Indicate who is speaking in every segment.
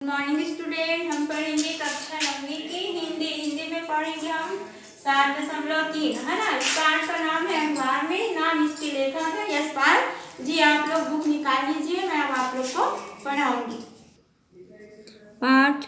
Speaker 1: Morning student. हम पढ़ेंगे कक्षा 9वीं की हिंदी में पढ़ेंगे हम 7.3 है ना। इस पाठ का नाम है अखबार में। नाम इसके लेखक है यशपाल जी। आप लोग बुक निकाल लीजिए, मैं अब आप लोग को पढ़ाऊंगी। पाठ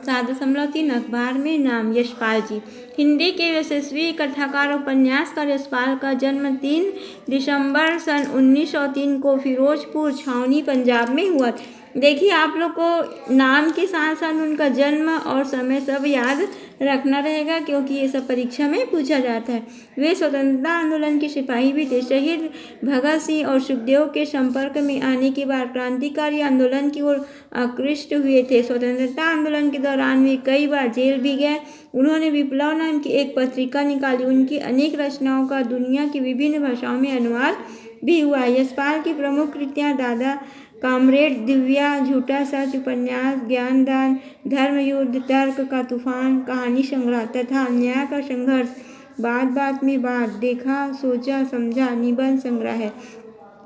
Speaker 1: 7.3 अखबार में। नाम यशपाल जी। हिंदी के यशस्वी कथाकार उपन्यासकार यशपाल का जन्म 3 दिसंबर सन 1903 को फिरोजपुर छावनी पंजाब में हुआ। देखिए, आप लोग को नाम के साथ साथ उनका जन्म और समय सब याद रखना रहेगा, क्योंकि ये सब परीक्षा में पूछा जाता है। वे स्वतंत्रता आंदोलन के सिपाही भी थे। शहीद भगत सिंह और सुखदेव के संपर्क में आने के बाद क्रांतिकारी आंदोलन की ओर आकृष्ट हुए थे। स्वतंत्रता आंदोलन के दौरान वे कई बार जेल भी गए। उन्होंने विप्लव नाम की एक पत्रिका निकाली। उनकी अनेक रचनाओं का दुनिया की विभिन्न भाषाओं में अनुवाद भी हुआ। यशपाल की प्रमुख कृतियां दादा कामरेड, दिव्या, झूठा सच, उपन्यास, ज्ञानदान, धर्मयुद्ध, तर्क का तूफान, कहानी संग्रह तथा न्याय का संघर्ष, बात बात में बात, देखा सोचा समझा निबंध संग्रह है।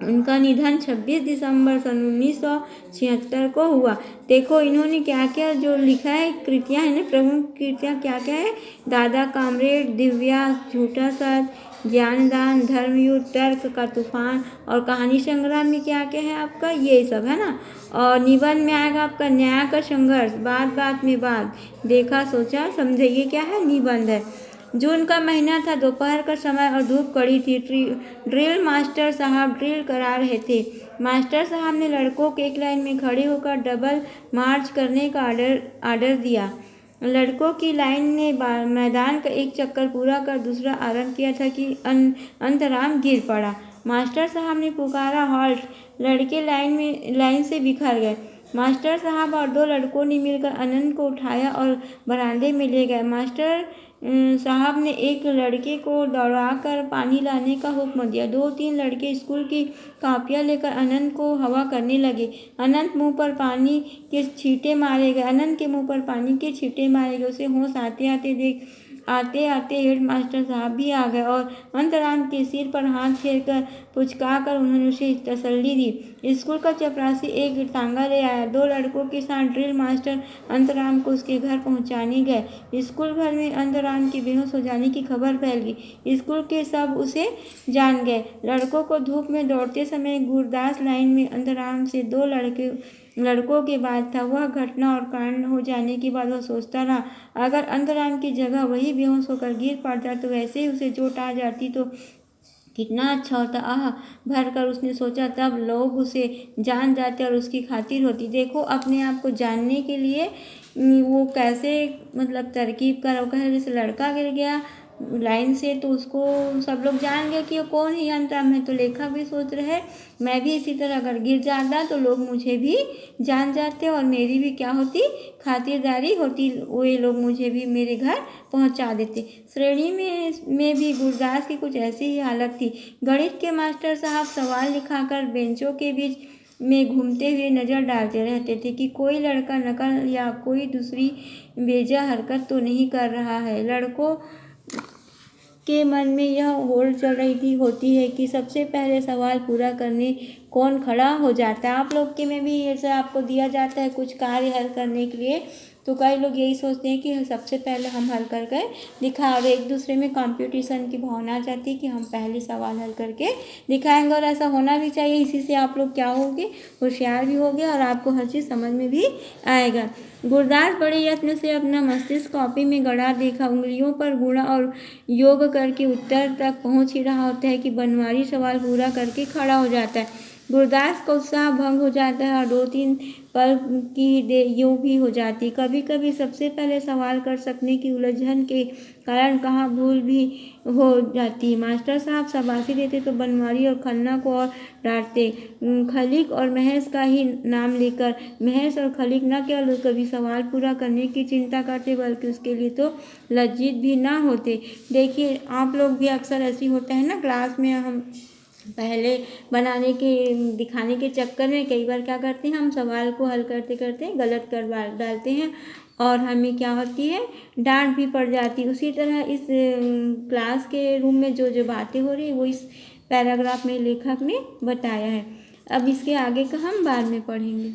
Speaker 1: उनका निधन 26 दिसंबर सन 1976 को हुआ। देखो, इन्होंने क्या क्या जो लिखा है, कृतियाँ है ना, प्रमुख कृतियाँ क्या क्या है। दादा कामरेड, दिव्या, झूठा सच, ज्ञानदान, धर्मयुद्ध, तर्क का तूफान और कहानी संग्रह में क्या क्या है आपका, ये सब है ना। और निबंध में आएगा आपका न्याय का संघर्ष, बात बात में बात, देखा सोचा समझे, ये क्या है, निबंध है। जून का महीना था, दोपहर का समय और धूप कड़ी थी। ड्रिल मास्टर साहब ड्रिल करा रहे थे। मास्टर साहब ने लड़कों को एक लाइन में खड़े होकर डबल मार्च करने का आर्डर दिया। लड़कों की लाइन ने मैदान का एक चक्कर पूरा कर दूसरा आरंभ किया था कि अंतराम गिर पड़ा। मास्टर साहब ने पुकारा हॉल्ट। लड़के लाइन से बिखर गए। मास्टर साहब और 2 लड़कों ने मिलकर अनंत को उठाया और बरामदे में ले गए। मास्टर साहब ने एक लड़के को दौड़ाकर पानी लाने का हुक्म दिया। 2-3 लड़के स्कूल की कापियाँ लेकर अनंत को हवा करने लगे। अनंत मुंह पर पानी के छींटे मारे गए। अनंत के मुंह पर पानी के छींटे मारे गए। उसे होश आते आते हेड मास्टर साहब भी आ गए और अंतराम के सिर पर हाथ फेरकर पुचकाकर उन्होंने उसे तसल्ली दी। स्कूल का चपरासी एक टांगा ले आया। 2 लड़कों के साथ ड्रिल मास्टर अंतराम को उसके घर पहुंचाने गए। स्कूल भर में अंतराम के बेहोश हो जाने की खबर फैल गई। स्कूल के सब उसे जान गए। लड़कों को धूप में दौड़ते समय गुरदास लाइन में अंतराम से 2 लड़कों के बाद था। वह घटना और कांड हो जाने के बाद वह सोचता रहा, अगर अंतराम की जगह वही बेहोश होकर गिर पड़ता तो वैसे ही उसे चोट आ जाती तो कितना अच्छा होता। आह भरकर उसने सोचा, तब लोग उसे जान जाते और उसकी खातिर होती। देखो, अपने आप को जानने के लिए वो कैसे मतलब तरकीब कर रहा है। जैसे लड़का गिर गया लाइन से तो उसको सब लोग जान गए कि वो कौन है, अंतराम है। तो लेखक भी सोच रहे हैं, मैं भी इसी तरह अगर गिर जाता तो लोग मुझे भी जान जाते और मेरी भी क्या होती, खातिरदारी होती। वे लोग मुझे भी मेरे घर पहुंचा देते। श्रेणी में भी गुरदास की कुछ ऐसी ही हालत थी। गणित के मास्टर साहब सवाल लिखाकर बेंचों के बीच में घूमते हुए नजर डालते रहते थे कि कोई लड़का नकल या कोई दूसरी बेजा हरकत तो नहीं कर रहा है। लड़कों के मन में यह होड़ चल रही होती है कि सबसे पहले सवाल पूरा करने कौन खड़ा हो जाता है। आप लोग के में भी ऐसा आपको दिया जाता है कुछ कार्य हल करने के लिए, तो कई लोग यही सोचते हैं कि सबसे पहले हम हल करके दिखा, और एक दूसरे में कंपटीशन की भावना आ जाती है कि हम पहले सवाल हल करके दिखाएंगे। और ऐसा होना भी चाहिए। इसी से आप लोग क्या होगे, होशियार भी होगे और आपको हर चीज़ समझ में भी आएगा। गुरदास बड़े यत्न से अपना मस्तिष्क कॉपी में गड़ा देखा। उंगलियों पर गुणा और योग करके उत्तर तक पहुंच ही रहा होता है कि बनवारी सवाल पूरा करके खड़ा हो जाता है। गुरदास का उत्साह भंग हो जाता है और 2-3 पल की यूँ भी हो जाती। कभी कभी सबसे पहले सवाल कर सकने की उलझन के कारण कहाँ भूल भी हो जाती। मास्टर साहब शाबाशी देते तो बनवारी और खन्ना को और डांटते। खलीक और महेश का ही नाम लेकर महेश और खलीक न केवल कभी सवाल पूरा करने की चिंता करते बल्कि उसके लिए तो लज्जित भी ना होते। देखिए, आप लोग भी अक्सर ऐसी होता है ना, क्लास में हम पहले बनाने के दिखाने के चक्कर में कई बार क्या करते हैं, हम सवाल को हल करते करते गलत कर डालते हैं और हमें क्या होती है, डांट भी पड़ जाती है। उसी तरह इस क्लास के रूम में जो जो बातें हो रही है वो इस पैराग्राफ में लेखक ने बताया है। अब इसके आगे का हम बाद में पढ़ेंगे।